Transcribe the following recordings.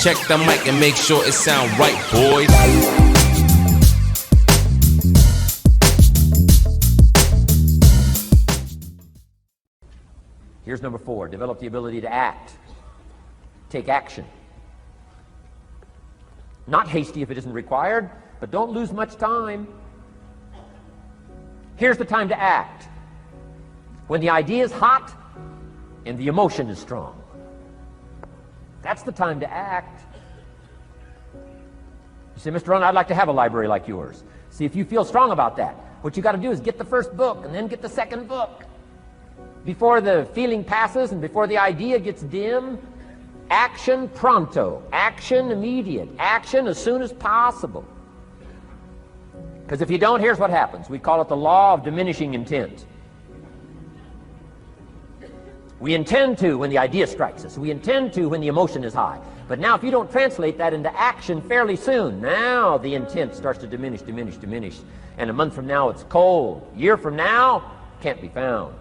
Check the mic and make sure it sound right, boys. Here's number 4. Develop the ability to act. Take action. Not hasty if it isn't required, but don't lose much time. Here's the time to act. When the idea is hot and the emotion is strong. That's the time to act. You say, Mr. Rohn, I'd like to have a library like yours. See, if you feel strong about that, what you got to do is get the first book and then get the second book. Before the feeling passes and before the idea gets dim, action pronto, action immediate, action as soon as possible. Because if you don't, here's what happens. We call it the law of diminishing intent. We intend to when the idea strikes us. We intend to when the emotion is high. But now if you don't translate that into action fairly soon, now the intent starts to diminish. And a month from now it's cold. A year from now, can't be found.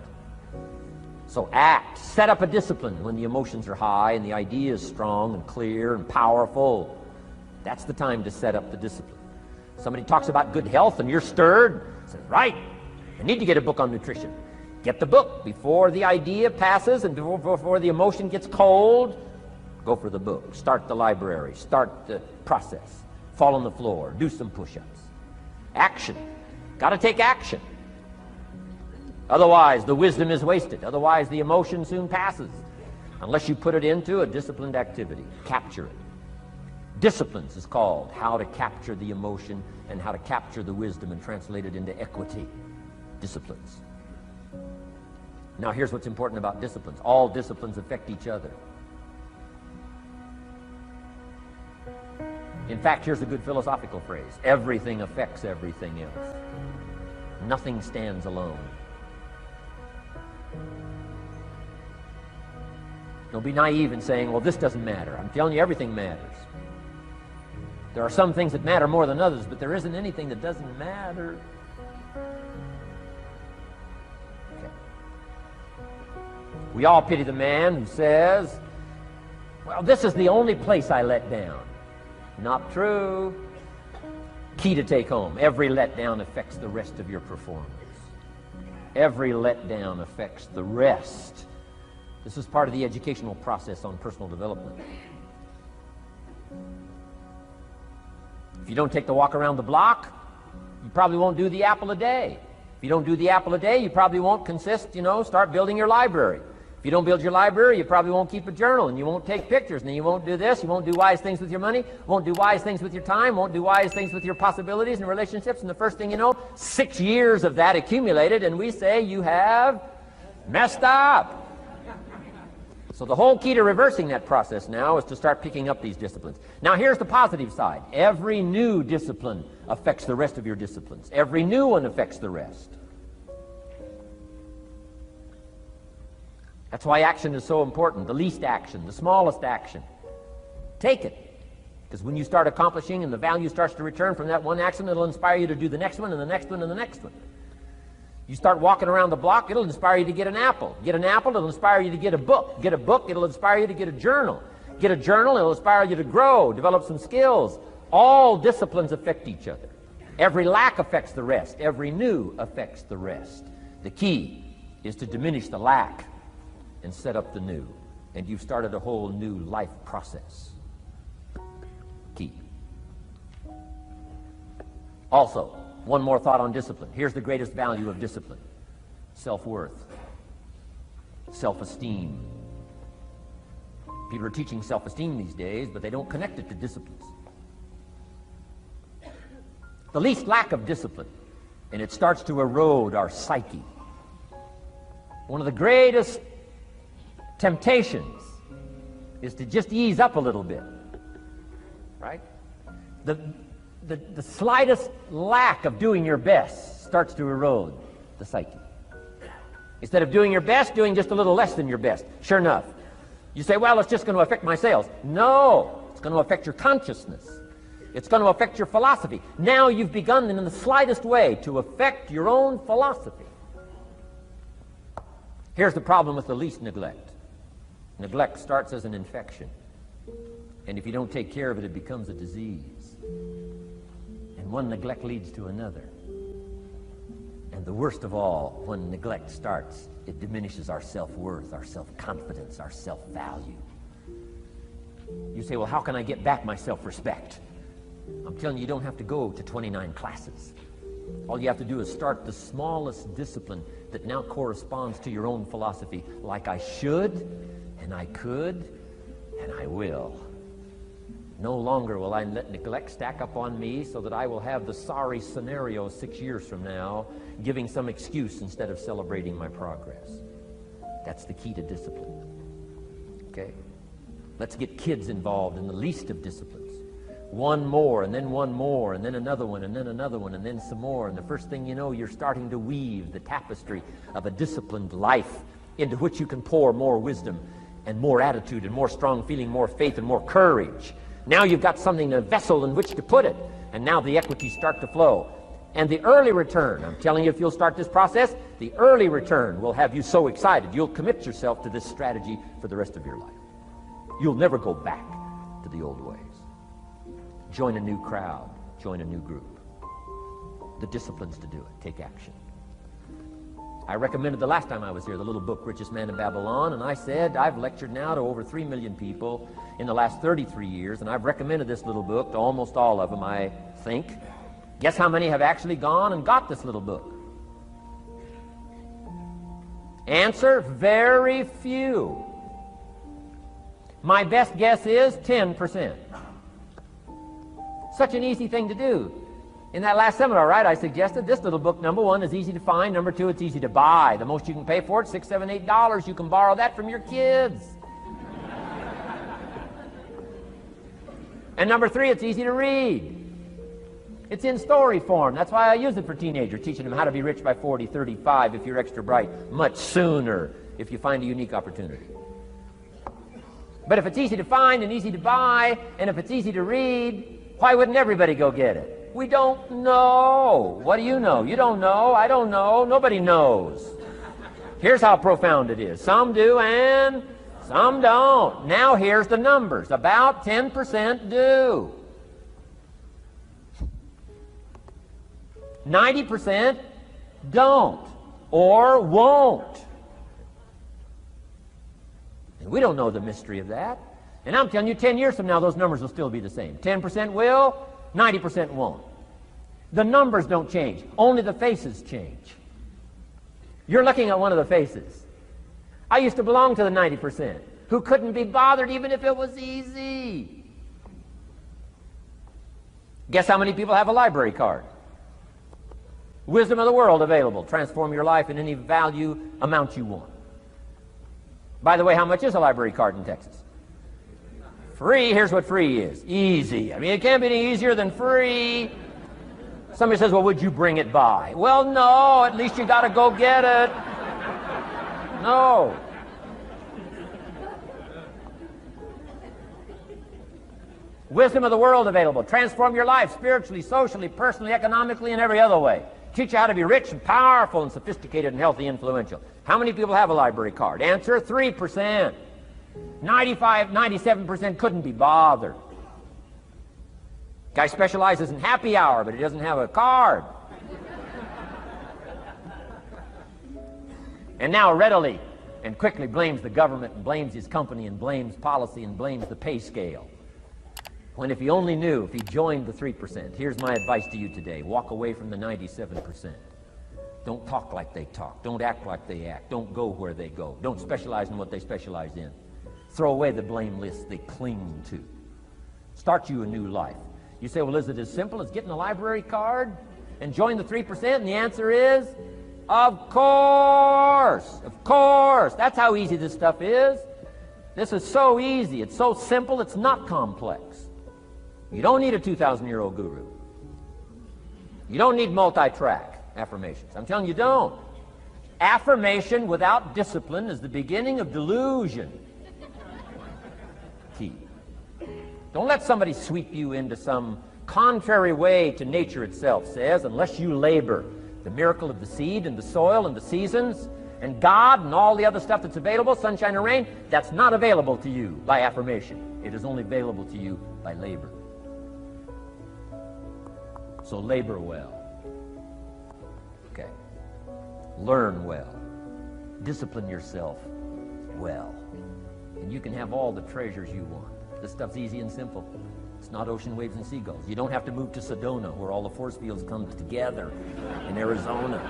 So act. Set up a discipline when the emotions are high and the idea is strong and clear and powerful. That's the time to set up the discipline. Somebody talks about good health and you're stirred. Says, right, I need to get a book on nutrition. Get the book before the idea passes and before the emotion gets cold. Go for the book. Start the library. Start the process. Fall on the floor. Do some push-ups. Action. Got to take action. Otherwise, the wisdom is wasted. Otherwise, the emotion soon passes. Unless you put it into a disciplined activity. Capture it. Disciplines is called how to capture the emotion and how to capture the wisdom and translate it into equity. Disciplines. Now, here's what's important about disciplines. All disciplines affect each other. In fact, here's a good philosophical phrase. Everything affects everything else. Nothing stands alone. Don't be naive in saying, well, this doesn't matter. I'm telling you, everything matters. There are some things that matter more than others, but there isn't anything that doesn't matter. Okay. We all pity the man who says, well, this is the only place I let down. Not true. Key to take home. Every letdown affects the rest of your performance. Every letdown affects the rest. This is part of the educational process on personal development. If you don't take the walk around the block, you probably won't do the apple a day. If you don't do the apple a day, you probably won't start building your library. If you don't build your library, you probably won't keep a journal, and you won't take pictures, and then you won't do this, you won't do wise things with your money, won't do wise things with your time, won't do wise things with your possibilities and relationships, and the first thing you know, 6 years of that accumulated, and we say you have messed up. So the whole key to reversing that process now is to start picking up these disciplines. Now here's the positive side. Every new discipline affects the rest of your disciplines. Every new one affects the rest. That's why action is so important. The least action, the smallest action. Take it. Because when you start accomplishing and the value starts to return from that one action, it'll inspire you to do the next one and the next one and the next one. You start walking around the block, it'll inspire you to get an apple. Get an apple, it'll inspire you to get a book. Get a book, it'll inspire you to get a journal. Get a journal, it'll inspire you to grow, develop some skills. All disciplines affect each other. Every lack affects the rest. Every new affects the rest. The key is to diminish the lack and set up the new. And you've started a whole new life process. Key. Also, one more thought on discipline. Here's the greatest value of discipline. Self-worth. Self-esteem. People are teaching self-esteem these days, but they don't connect it to disciplines. The least lack of discipline, and it starts to erode our psyche. One of the greatest temptations is to just ease up a little bit, right? The slightest lack of doing your best starts to erode the psyche. Instead of doing your best, doing just a little less than your best. Sure enough, you say, well, it's just going to affect my sales. No, it's going to affect your consciousness. It's going to affect your philosophy. Now you've begun in the slightest way to affect your own philosophy. Here's the problem with the least neglect. Neglect starts as an infection. And if you don't take care of it, it becomes a disease. And one neglect leads to another. And the worst of all, when neglect starts, it diminishes our self-worth, our self-confidence, our self-value. You say, well, how can I get back my self-respect? I'm telling you, you don't have to go to 29 classes. All you have to do is start the smallest discipline that now corresponds to your own philosophy, like I should, and I could, and I will. No longer will I let neglect stack up on me so that I will have the sorry scenario 6 years from now, giving some excuse instead of celebrating my progress. That's the key to discipline. Okay? Let's get kids involved in the least of disciplines. One more, and then one more, and then another one, and then another one, and then some more. And the first thing you know, you're starting to weave the tapestry of a disciplined life into which you can pour more wisdom and more attitude and more strong feeling, more faith and more courage. Now you've got something, a vessel in which to put it, and now the equities start to flow. And the early return, I'm telling you, if you'll start this process, the early return will have you so excited, you'll commit yourself to this strategy for the rest of your life. You'll never go back to the old ways. Join a new crowd, join a new group. The disciplines to do it, take action. I recommended the last time I was here the little book, Richest Man in Babylon, and I said I've lectured now to over 3 million people in the last 33 years, and I've recommended this little book to almost all of them, I think. Guess how many have actually gone and got this little book? Answer, very few. My best guess is 10%. Such an easy thing to do. In that last seminar, right, I suggested this little book, number one, is easy to find. Number two, it's easy to buy. The most you can pay for it, $6, $7, $8. You can borrow that from your kids. And number three, it's easy to read. It's in story form. That's why I use it for teenagers, teaching them how to be rich by 40, 35 if you're extra bright, much sooner if you find a unique opportunity. But if it's easy to find and easy to buy, and if it's easy to read, why wouldn't everybody go get it? We don't know. What do you know? You don't know. I don't know. Nobody knows. Here's how profound it is. Some do and some don't. Now here's the numbers. About 10% do. 90% don't or won't. And we don't know the mystery of that. And I'm telling you, 10 years from now, those numbers will still be the same. 10% will, 90% won't. The numbers don't change. Only the faces change. You're looking at one of the faces. I used to belong to the 90% who couldn't be bothered even if it was easy. Guess how many people have a library card? Wisdom of the world available. Transform your life in any value amount you want. By the way, how much is a library card in Texas? Free. Here's what free is. Easy. I mean, it can't be any easier than free. Somebody says, well, would you bring it by? Well, no. At least you got to go get it. No. Wisdom of the world available. Transform your life spiritually, socially, personally, economically, and every other way. Teach you how to be rich and powerful and sophisticated and healthy, influential. How many people have a library card? Answer, 3%. 95, 97% couldn't be bothered. Guy specializes in happy hour, but he doesn't have a card. And now readily and quickly blames the government and blames his company and blames policy and blames the pay scale. When if he only knew, if he joined the 3%, here's my advice to you today. Walk away from the 97%. Don't talk like they talk. Don't act like they act. Don't go where they go. Don't specialize in what they specialize in. Throw away the blame list they cling to. Start you a new life. You say, well, is it as simple as getting a library card and join the 3%? And the answer is, of course. Of course. That's how easy this stuff is. This is so easy. It's so simple. It's not complex. You don't need a 2,000-year-old guru. You don't need multi-track affirmations. I'm telling you, don't. Affirmation without discipline is the beginning of delusion. Key. Don't let somebody sweep you into some contrary way to nature itself says, unless you labor the miracle of the seed and the soil and the seasons, And God and all the other stuff that's available, sunshine and rain, that's not available to you by affirmation. It is only available to you by labor. So labor well. Okay. Learn well. Discipline yourself well. And you can have all the treasures you want. This stuff's easy and simple. It's not ocean waves and seagulls. You don't have to move to Sedona, where all the force fields come together in Arizona.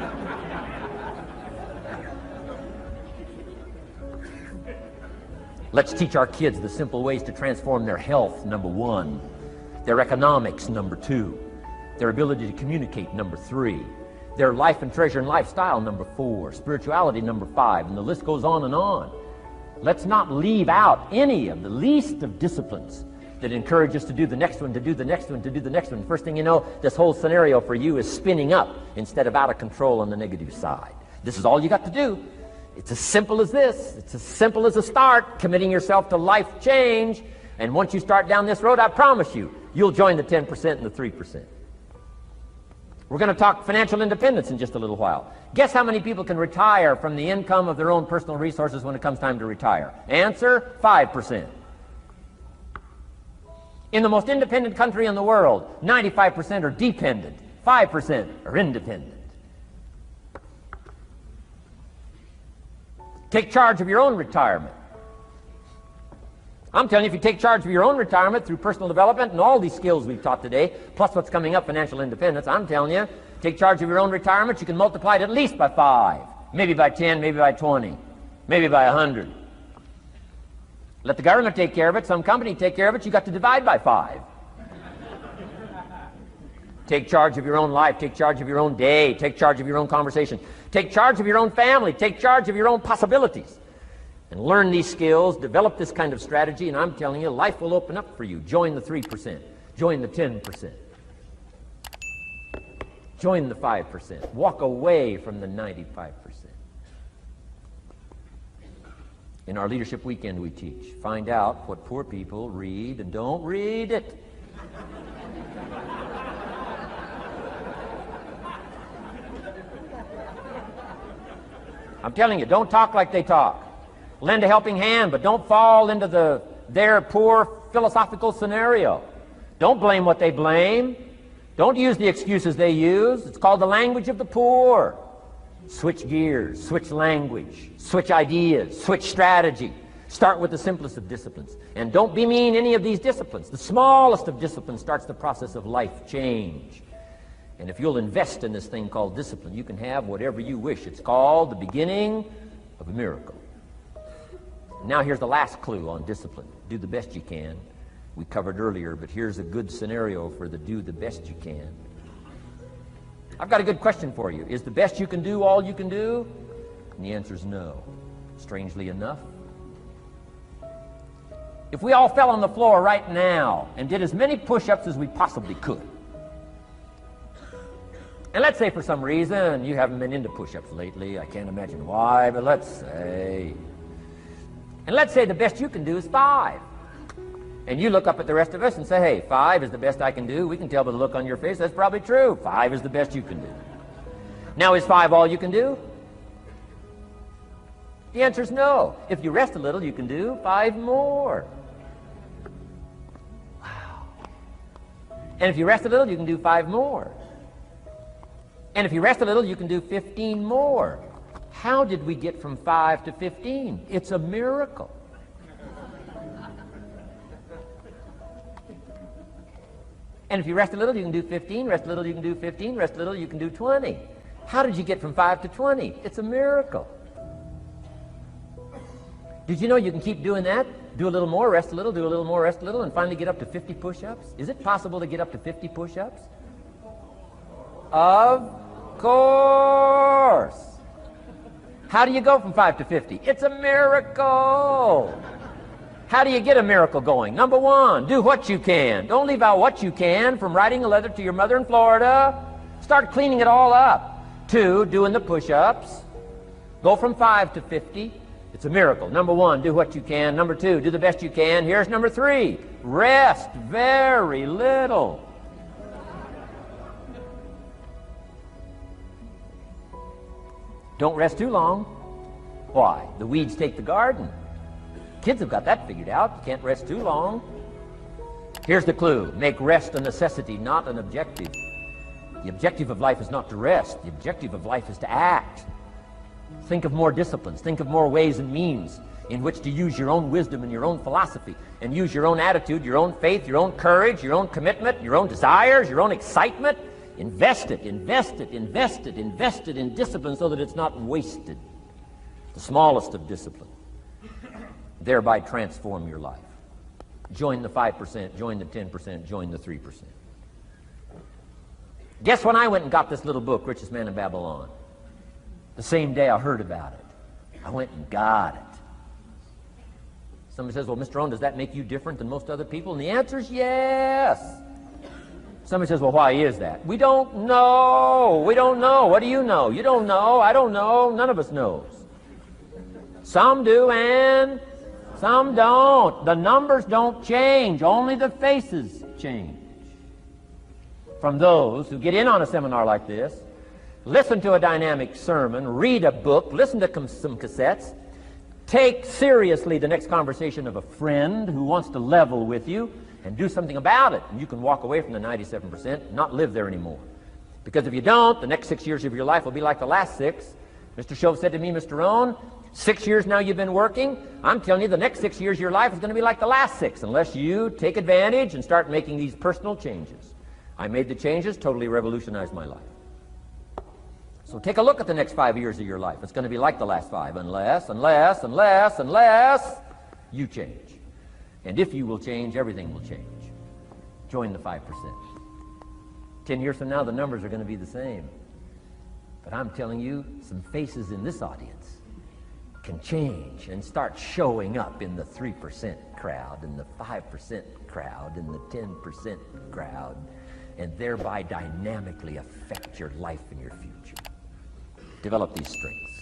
Let's teach our kids the simple ways to transform their health, number 1. Their economics, number 2. Their ability to communicate, number 3. Their life and treasure and lifestyle, number 4. Spirituality, number 5. And the list goes on and on. Let's not leave out any of the least of disciplines that encourage us to do the next one, to do the next one, to do the next one. First thing you know, this whole scenario for you is spinning up instead of out of control on the negative side. This is all you got to do. It's as simple as this. It's as simple as a start, committing yourself to life change. And once you start down this road, I promise you, you'll join the 10% and the 3%. We're going to talk financial independence in just a little while. Guess how many people can retire from the income of their own personal resources when it comes time to retire? Answer, 5%. In the most independent country in the world, 95% are dependent, 5% are independent. Take charge of your own retirement. I'm telling you, if you take charge of your own retirement through personal development and all these skills we've taught today, plus what's coming up, financial independence, I'm telling you, take charge of your own retirement, you can multiply it at least by 5, maybe by 10, maybe by 20, maybe by 100. Let the government take care of it, some company take care of it, you got to divide by 5. Take charge of your own life, take charge of your own day, take charge of your own conversation, take charge of your own family, take charge of your own possibilities. And learn these skills, develop this kind of strategy, and I'm telling you, life will open up for you. Join the 3%, join the 10%, join the 5%, walk away from the 95%. In our Leadership Weekend we teach, find out what poor people read and don't read it. I'm telling you, don't talk like they talk. Lend a helping hand, but don't fall into their poor philosophical scenario. Don't blame what they blame. Don't use the excuses they use. It's called the language of the poor. Switch gears, switch language, switch ideas, switch strategy. Start with the simplest of disciplines. And don't bemean any of these disciplines. The smallest of disciplines starts the process of life change. And if you'll invest in this thing called discipline, you can have whatever you wish. It's called the beginning of a miracle. Now here's the last clue on discipline. Do the best you can. We covered earlier, but here's a good scenario for the do the best you can. I've got a good question for you. Is the best you can do all you can do? And the answer is no. Strangely enough. If we all fell on the floor right now and did as many push-ups as we possibly could, and let's say for some reason you haven't been into push-ups lately, I can't imagine why, but let's say the best you can do is 5. And you look up at the rest of us and say, hey, 5 is the best I can do. We can tell by the look on your face that's probably true. 5 is the best you can do. Now, is 5 all you can do? The answer is no. If you rest a little, you can do 5 more. Wow. And if you rest a little, you can do 5 more. And if you rest a little, you can do 15 more. How did we get from 5 to 15? It's a miracle. And if you rest a little, you can do 15, rest a little, you can do 15, rest a little, you can do 20. How did you get from 5 to 20? It's a miracle. Did you know you can keep doing that? Do a little more, rest a little, do a little more, rest a little, and finally get up to 50 push-ups? Is it possible to get up to 50 push-ups? Of course. How do you go from 5 to 50? It's a miracle. How do you get a miracle going? Number 1, do what you can. Don't leave out what you can, from writing a letter to your mother in Florida. Start cleaning it all up. 2, doing the push-ups. Go from 5 to 50. It's a miracle. Number 1, do what you can. Number 2, do the best you can. Here's number 3, rest very little. Don't rest too long. Why? The weeds take the garden. Kids have got that figured out. You can't rest too long. Here's the clue. Make rest a necessity, not an objective. The objective of life is not to rest. The objective of life is to act. Think of more disciplines. Think of more ways and means in which to use your own wisdom and your own philosophy, and use your own attitude, your own faith, your own courage, your own commitment, your own desires, your own excitement. Invest it, invest it, invest it, invest it in discipline so that it's not wasted. The smallest of discipline. Thereby transform your life. Join the 5%, join the 10%, join the 3%. Guess when I went and got this little book, Richest Man in Babylon? The same day I heard about it. I went and got it. Somebody says, well, Mr. Rohn, does that make you different than most other people? And the answer is yes. Somebody says, well, why is that? We don't know. We don't know. What do you know? You don't know. I don't know. None of us knows. Some do and some don't. The numbers don't change. Only the faces change. From those who get in on a seminar like this, listen to a dynamic sermon, read a book, listen to some cassettes, take seriously the next conversation of a friend who wants to level with you, and do something about it. And you can walk away from the 97% and not live there anymore. Because if you don't, the next 6 years of your life will be like the last 6. Mr. Shove said to me, Mr. Rohn, 6 years now you've been working. I'm telling you, the next 6 years of your life is going to be like the last 6, unless you take advantage and start making these personal changes. I made the changes, totally revolutionized my life. So take a look at the next 5 years of your life. It's going to be like the last 5, unless you change. And if you will change, everything will change. Join the 5%. 10 years from now, the numbers are going to be the same. But I'm telling you, some faces in this audience can change and start showing up in the 3% crowd, and the 5% crowd, and the 10% crowd, and thereby dynamically affect your life and your future. Develop these strengths.